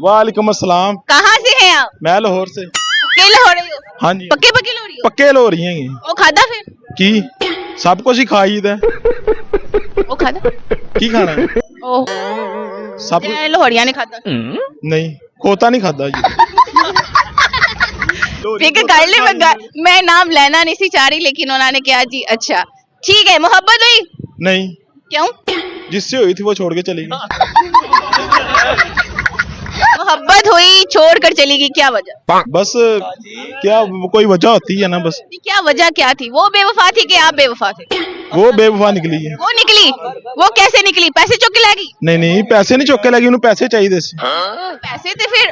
वालेकुम अस्सलाम। कहाँ से हैं आप? मैं लाहौर से। पक्के लाहौरी हो? हाँ जी पक्के पक्के लाहौरी हो? पक्के लाहौरी हैं वो खादा फिर? की सब कुछ ही खाई दा वो खादा? की खाना है ओह सब ते लाहौरिया ने खादा। नहीं खोता नहीं खाता जी फिक्र कर ले मैं नाम लेना नहीं सी चाह रही लेकिन उन्होंने कहा जी अच्छा ठीक है। मोहब्बत हुई? नहीं क्यों? जिससे हुई थी वो छोड़ के चली गई। मोहब्बत हुई छोड़ कर चली गई, क्या वजह? बस क्या कोई वजह होती है ना बस। क्या वजह क्या थी? वो बेवफा थी कि आप बेवफा थे? वो बेवफा निकली है। वो निकली? वो कैसे निकली? पैसे चुक के लागी? नहीं नहीं पैसे नहीं चुके लगी, उन्हें पैसे चाहिए सी। पैसे तो फिर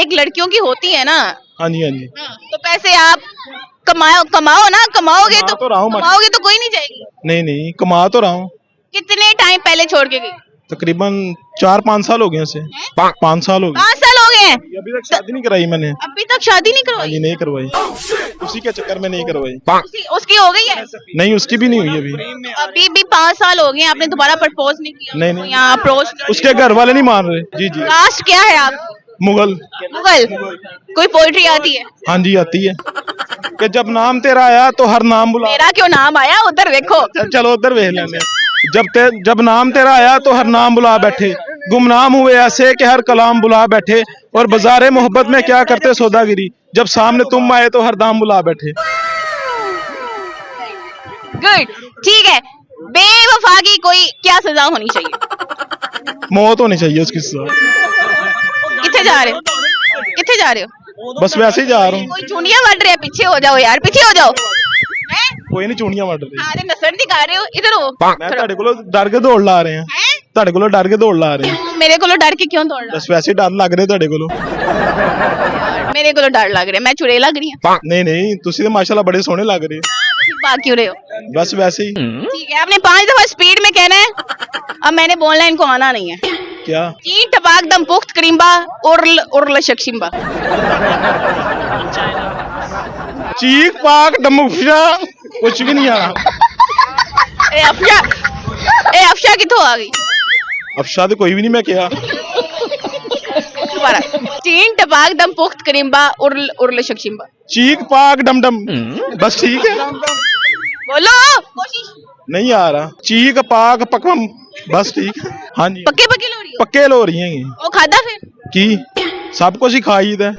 एक लड़कियों की होती है ना। हाँ जी हाँ जी। तो पैसे आप कमाओ ना, कमाओगे कमा तो रहा हूँ, कमाओगे तो कोई नहीं जाएगी। नहीं नहीं कमा तो रहा हूँ। कितने टाइम पहले छोड़ के गई? तकरीबन 4-5 साल हो गए उसे। 5 साल हो गए। 5 साल हो गए हैं? अभी तक शादी नहीं कराई मैंने। अभी तक शादी नहीं हाँ करवाई? जी नहीं करवाई, उसी के चक्कर में नहीं करवाई। उसकी हो गई है? नहीं उसकी भी नहीं हुई अभी। अभी भी 5 साल हो गए हैं, आपने दोबारा प्रपोज नहीं किया? नहीं, नहीं। यहाँ अप्रोच? उसके घर वाले नहीं मान रहे। जी जी। कास्ट क्या है आप? मुगल। मुगल? कोई पोइट्री आती है? हाँ जी आती है कि जब नाम तेरा आया तो हर नाम बुला। मेरा क्यों नाम आया? उधर देखो। चलो उधर देख लेंगे। जब नाम तेरा आया तो हर नाम बुला बैठे, गुमनाम हुए ऐसे कि हर कलाम बुला बैठे, और बाजारे मोहब्बत में क्या करते सौदागिरी, जब सामने तुम आए तो हर दाम बुला बैठे। गुड, ठीक है। बेवफा की कोई क्या सजा होनी चाहिए? मौत होनी चाहिए उसकी सजा। किथे जा रहे हो? किथे जा रहे हो? बस वैसे ही जा रहा हूँ। कोई चुनिया बढ़ रहे हैं, पीछे हो जाओ यार, पीछे हो जाओ। हैं? कोई नहीं चूड़ियां वड़ रही। अरे नसर दिखा रहे हो, इधर हो। मैं ਤੁਹਾਡੇ ਕੋਲੋਂ डर के दौड़ ला रहे हैं। हैं? ਤੁਹਾਡੇ ਕੋਲੋਂ डर के दौड़ ला रहे हैं। मेरे को डर के क्यों दौड़ रहा? बस वैसे ही डर लग रहे ਤੁਹਾਡੇ ਕੋਲੋਂ। मेरे को डर लग रहा है, मैं चुड़ैल लग रही हूँ। नहीं नहीं तुसी तो माशाल्लाह बड़े सोहने लग रहे हो। भाग क्यों रहे हो? बस वैसे ही। ठीक है, आपने 5 दफा स्पीड में कहना है। अब मैंने बोलना है, इनको आना नहीं है। क्या? चीन टपाक दम पुख्त करीम्बा उर्ल उर्ल शक्शिम्बा। चीख पाक डमुफिया कुछ भी नहीं आ रहा। ए अफशा किथों आ गई? अफशा तो कोई भी नहीं मैं क्या। दोबारा। चीन टपाक दम पुख्त करीम्बा उर्ल उर्ल शक्शिम्बा। चीख पाक डमडम। बस ठीक है। बोलो कोशिश। नहीं आ रहा। चीख पाक पकम। बस ठीक है। हाँ जी पक्के पक्के लो रही हो? पक्के लो रही हैं वो खादा फिर? की सब कुछ ही खाई दा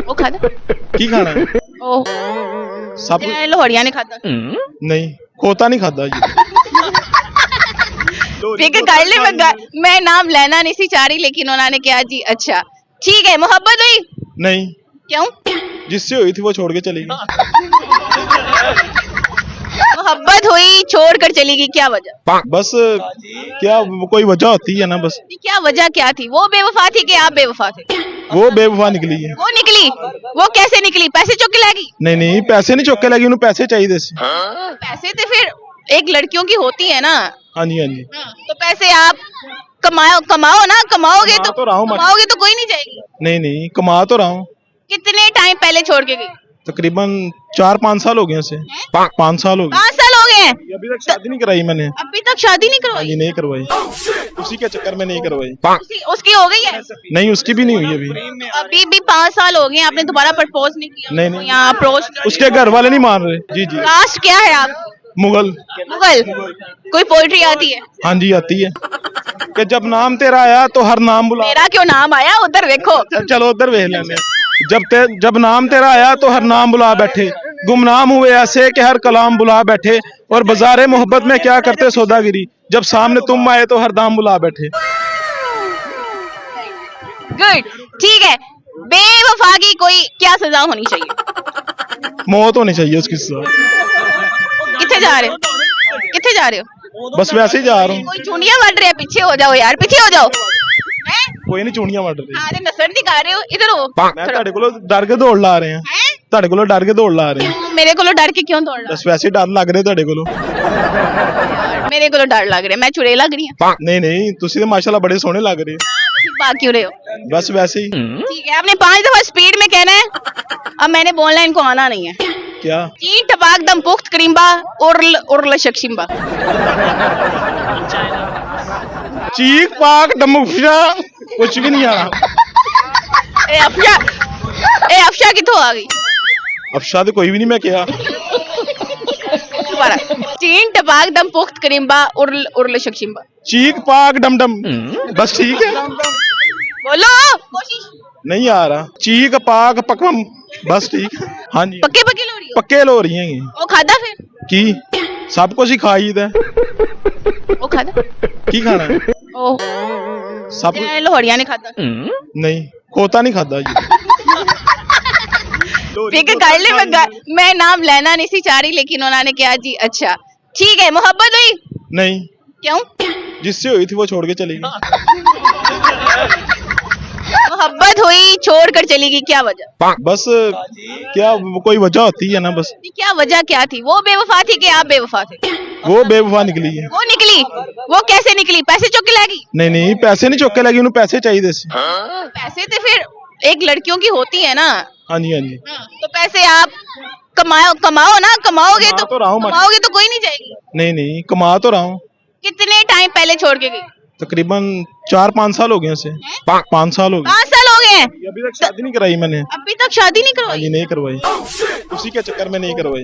वो खादा? की खाना है ओह सब ते लाहौरिया ने खादा। नहीं खोता नहीं खाता जी। फिक्र कर ले मैं नाम लेना नहीं सी चाह रही लेकिन उन्होंने कहा जी अच्छा ठीक है। मोहब्बत हुई? नहीं क्यों? जिससे हुई थी वो छोड़ के चली गई। मोहब्बत हुई छोड़ कर चली गई, क्या वजह? बस क्या कोई वजह होती है ना बस। क्या वजह क्या थी? वो बेवफा थी कि आप बेवफा थे? वो बेवफा निकली है। वो निकली? वो कैसे निकली? पैसे चुक के लागी? नहीं नहीं पैसे नहीं चुके लगी, उन्हें पैसे चाहिए सी। पैसे तो फिर एक लड़कियों की होती है ना। हाँ जी हाँ जी। तो पैसे आप कमाओ ना, कमाओगे कमा तो रहा हूँ, कमाओगे तो कोई नहीं जाएगी। नहीं नहीं कमा तो रहा हूँ। कितने टाइम पहले छोड़ के गई? तकरीबन 4-5 साल हो गए उसे। 5 साल हो गए। 5 साल हो गए हैं? अभी तक शादी नहीं कराई मैंने। अभी तक शादी नहीं हाँ करवाई? जी नहीं करवाई, उसी के चक्कर में नहीं करवाई। उसकी हो गई है? नहीं उसकी भी नहीं हुई अभी। अभी भी 5 साल हो गए हैं, आपने दोबारा प्रपोज नहीं किया? नहीं, नहीं। यहाँ अप्रोच? उसके घर वाले नहीं मान रहे। जी जी। कास्ट क्या है आप? मुगल। मुगल? कोई पोइट्री आती है? हाँ जी आती है कि जब नाम तेरा आया तो हर नाम बुला। मेरा क्यों नाम आया? उधर देखो। चलो उधर देख लेंगे। जब नाम तेरा आया तो हर नाम बुला बैठे, गुमनाम हुए ऐसे कि हर कलाम बुला बैठे, और बाजारे मोहब्बत में क्या करते सौदागिरी, जब सामने तुम आए तो हर दाम बुला बैठे। गुड, ठीक है। बेवफा की कोई क्या सजा होनी चाहिए? मौत होनी चाहिए उसकी सजा। किथे जा रहे हो? किथे जा रहे हो? बस वैसे ही जा रहा हूँ। कोई चुनिया बढ़ रहे हैं, पीछे हो जाओ यार, पीछे हो जाओ। हैं? कोई नहीं चूड़ियां वड़ रही। अरे नसर दिखा रहे हो, इधर हो। मैं ਤੁਹਾਡੇ ਕੋਲੋਂ डर के दौड़ ला रहे हैं। हैं? ਤੁਹਾਡੇ ਕੋਲੋਂ डर के दौड़ ला रहे हैं। मेरे को डर के क्यों दौड़ रहा? बस वैसे ही डर लग रहे ਤੁਹਾਡੇ ਕੋਲੋਂ। मेरे को डर लग रहा है, मैं चुड़ैल लग रही हूँ। नहीं नहीं तुसी तो माशाल्लाह बड़े सोहने लग रहे हो। भाग क्यों रहे हो? बस वैसे ही। ठीक है, आपने 5 दफा स्पीड में कहना है। अब मैंने बोलना है, इनको आना नहीं है। क्या? चीन टपाक दम पुख्त करीम्बा उर्ल उर्ल शक्शिम्बा। चीख पाक डमुफिया कुछ भी नहीं आ रहा। ए अफशा कितों आ गई अफशा तो कोई भी नहीं मैं किया दोबारा चीन टपाक दम पुख्त करिम्बा उर्ल शक्शिम्बा चीक पाक डम डम बस ठीक है बोलो कोशिश नहीं आ रहा चीक पाक पकम बस ठीक है हाँ जी पक्के पक्के लो रही हो पक्के लो रही हैं वो खादा फिर की सब कुछ ही खाई दा वो खादा की खाना है ओ सब लोहड़िया ने खाता नहीं खोता नहीं खाता जी फिक्र कर ले मैं नाम लेना नहीं सी चाह रही लेकिन उन्होंने कहा जी अच्छा ठीक है मोहब्बत हुई नहीं क्यों जिससे हुई थी वो छोड़ के चली गई मोहब्बत हुई छोड़कर चली गई क्या वजह बस क्या कोई वजह होती है ना बस क्या वजह क्या थी वो बेवफा थी कि आप बेवफा थे वो बेवफा निकली है वो निकली वो कैसे निकली पैसे चुक के लागी नहीं पैसे नहीं चुक के लगी उन्हें पैसे चाहिए सी पैसे तो फिर एक लड़कियों की होती है ना हाँ जी तो पैसे आप कमाओ ना कमाओगे कमा तो रहा हूँ मैं। कमाओगे तो कोई नहीं जाएगी नहीं कमा तो रहा हूँ कितने टाइम पहले छोड़ के गई तकरीबन 4-5 साल हो गए उसे 5 साल हो गए 5 साल हो गए हैं अभी तक शादी नहीं कराई मैंने अभी तक शादी नहीं हाँ करवाई जी नहीं करवाई उसी के चक्कर में नहीं करवाई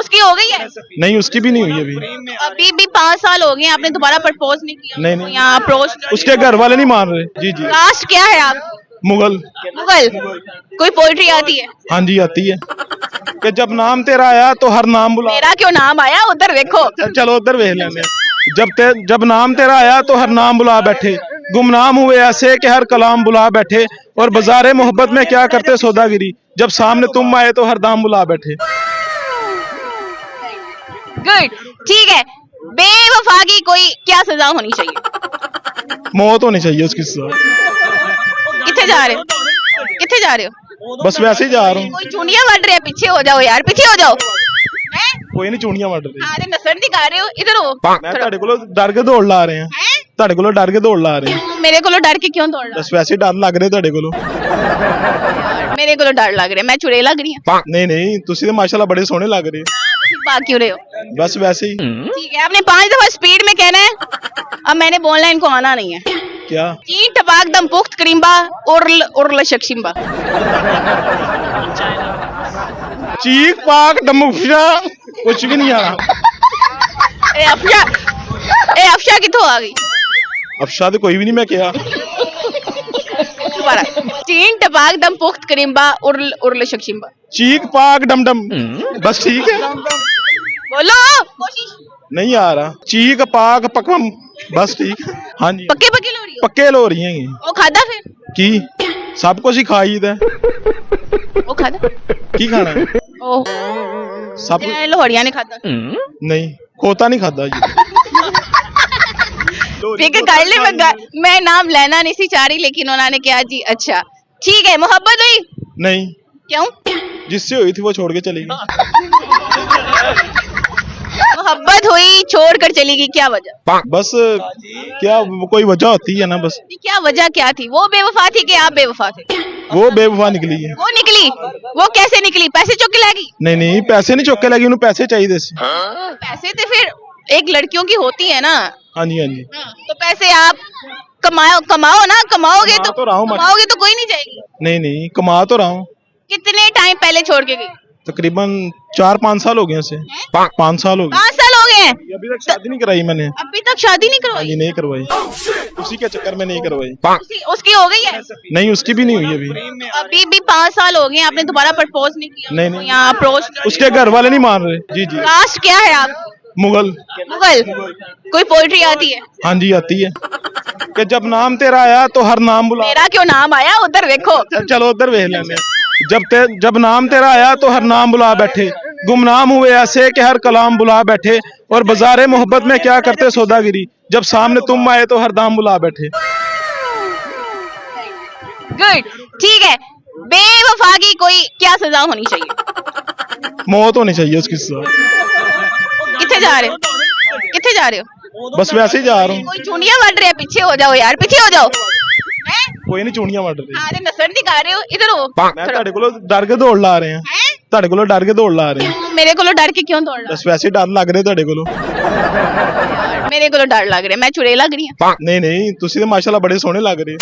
उसकी हो गई है नहीं उसकी भी नहीं हुई अभी अभी भी 5 साल हो गए आपने दोबारा प्रपोज नहीं किया नहीं यहाँ अप्रोच उसके घर वाले नहीं मान रहे जी जी कास्ट क्या है आप मुगल मुगल कोई पोइट्री आती है हाँ जी आती है कि जब नाम तेरा आया तो हर नाम बुला मेरा क्यों नाम आया उधर देखो चलो उधर वेख लेंगे जब नाम तेरा आया तो हर नाम बुला बैठे गुमनाम हुए ऐसे कि हर कलाम बुला बैठे और बाजारे मोहब्बत में क्या करते सौदागिरी जब सामने तुम आए तो हर दाम बुला बैठे गुड ठीक है बेवफा की कोई क्या सजा होनी चाहिए मौत होनी चाहिए उसकी साथ किथे जा रहे हो किथे जा रहे हो बस वैसे ही जा रहा हूँ कोई चूड़ियां बढ़ रहे हैं पीछे हो जाओ यार पीछे हो जाओ हैं कोई नहीं चूड़ियां वड़ रही अरे नसर दिखा रहे हो इधर हो मैं ਤੁਹਾਡੇ ਕੋਲੋਂ ਡਰ ਕੇ ਦੌੜ ਲਾ ਰਹੇ ਹਾਂ ਤੁਹਾਡੇ ਕੋਲੋਂ ਡਰ ਕੇ ਦੌੜ ਲਾ ਰਹੇ ਹਾਂ मेरे को डर के क्यों दौड़ रहा ਬਸ ਵੈਸੇ ਹੀ ਡਰ ਲੱਗ ਰਿਹਾ ਤੁਹਾਡੇ ਕੋਲੋਂ मेरे को डर लग रहा है मैं चुड़ैल लग रही हूँ नहीं ਤੁਸੀਂ ਤਾਂ ਮਾਸ਼ਾਅल्लाह बड़े सोहने लग रहे हो भाग क्यों रहे हो बस वैसे ही ठीक है आपने 5 दफा स्पीड में कहना है अब मैंने बोलना है इनको आना नहीं है क्या चीन टपाक दम पुख्त करिम्बा उर्ल शक्शिम्बा चीक पाक डमुफिया कुछ भी नहीं आ रहा ए अफशा कितों आ गई अफशा तो कोई भी नहीं मैं किया दोबारा चीन टपाक दम पुख्त करिम्बा उर्ल शक्शिम्बा चीक पाक डम डम बस ठीक है बोलो कोशिश नहीं आ रहा चीक पाक पकम बस ठीक है हाँ जी पक्के पक्के लो रही हो पक्के लो रही हैं वो खादा फिर की सब कुछ ही खाई दा वो खादा की खाना है ओ सब लोहड़िया ने खाता नहीं खोता नहीं खाता जी फिक्र कर ले मैं नाम लेना नहीं सी चाह रही लेकिन उन्होंने कहा जी अच्छा ठीक है मोहब्बत हुई नहीं क्यों जिससे हुई थी वो छोड़ के चली गई मोहब्बत हुई छोड़कर चली गई क्या वजह बस क्या कोई वजह होती है ना बस क्या वजह क्या थी वो बेवफा थी कि आप बेवफा थे वो बेवफा निकली है वो निकली वो कैसे निकली पैसे चुक के लागी नहीं पैसे नहीं चुक के लगी उन्हें पैसे चाहिए सी पैसे तो फिर एक लड़कियों की होती है ना हाँ जी तो पैसे आप कमाओ ना कमाओगे तो रहा हूँ मैं। कमाओगे तो कोई नहीं जाएगी नहीं कमा तो रहा हूँ कितने टाइम पहले छोड़ के गई तकरीबन 4-5 साल हो गए उसे 5 साल हो गए 5 साल हो गए हैं अभी तक शादी नहीं कराई मैंने अभी तक शादी नहीं हाँ करवाई जी नहीं करवाई उसी के चक्कर में नहीं करवाई उसकी हो गई है नहीं उसकी भी नहीं हुई अभी अभी भी 5 साल हो गए आपने दोबारा प्रपोज नहीं किया नहीं यहाँ अप्रोच उसके घर वाले नहीं मान रहे जी जी कास्ट क्या है आप मुगल मुगल कोई पोइट्री आती है हाँ जी आती है कि जब नाम तेरा आया तो हर नाम बुला मेरा क्यों नाम आया उधर देखो चलो उधर वेख लेंगे जब नाम तेरा आया तो हर नाम बुला बैठे गुमनाम हुए ऐसे कि हर कलाम बुला बैठे और बाजारे मोहब्बत में क्या करते सौदागिरी जब सामने तुम आए तो हर दाम बुला बैठे गुड ठीक है बेवफा की कोई क्या सजा होनी चाहिए मौत होनी चाहिए उसकी साथ किथे जा रहे हो किथे जा रहे हो बस वैसे ही जा रहा हूँ कोई चूड़ियां बढ़ रहे हैं पीछे हो जाओ यार पीछे हो जाओ हैं कोई नहीं चूड़ियां वड़ रही अरे नसर दिखा रहे हो इधर हो मैं ਤੁਹਾਡੇ ਕੋਲੋਂ ਡਰ ਕੇ ਦੌੜ ਲਾ ਰਹੇ ਹਾਂ ਤੁਹਾਡੇ ਕੋਲੋਂ ਡਰ ਕੇ ਦੌੜ ਲਾ ਰਹੇ ਹਾਂ मेरे को डर के क्यों दौड़ रहा ਬਸ ਵੈਸੇ ਹੀ ਡਰ ਲੱਗ ਰਿਹਾ ਤੁਹਾਡੇ ਕੋਲੋਂ मेरे को डर लग रहा है मैं चुड़ैल लग रही हूँ नहीं ਤੁਸੀਂ ਤਾਂ ਮਾਸ਼ਾਅल्लाह बड़े सोहने लग रहे हो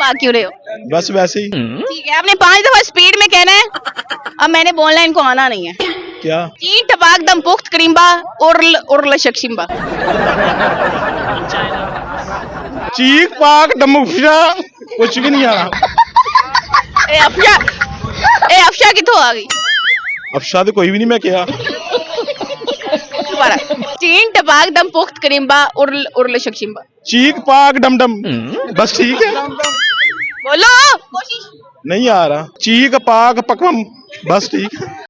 भाग क्यों रहे हो बस वैसे ही। ठीक है, आपने 5 दफा स्पीड में कहना है। अब मैंने बोलना है, इनको आना नहीं है। क्या? चीन टपाक दम पुख्त करीम्बा उर्ल शक्शिम्बा। चीख पाक डमुफा कुछ भी नहीं आ रहा। ए अफशा कितों आ गई? अफशा तो कोई भी नहीं मैं क्या। दोबारा। चीन टपाक दम पुख्त करीम्बा उर्ल शक्शिम्बा। चीख पाक डमडम बस ठीक है। बोलो कोशिश। नहीं आ रहा। चीख पाक पकवम बस ठीक है।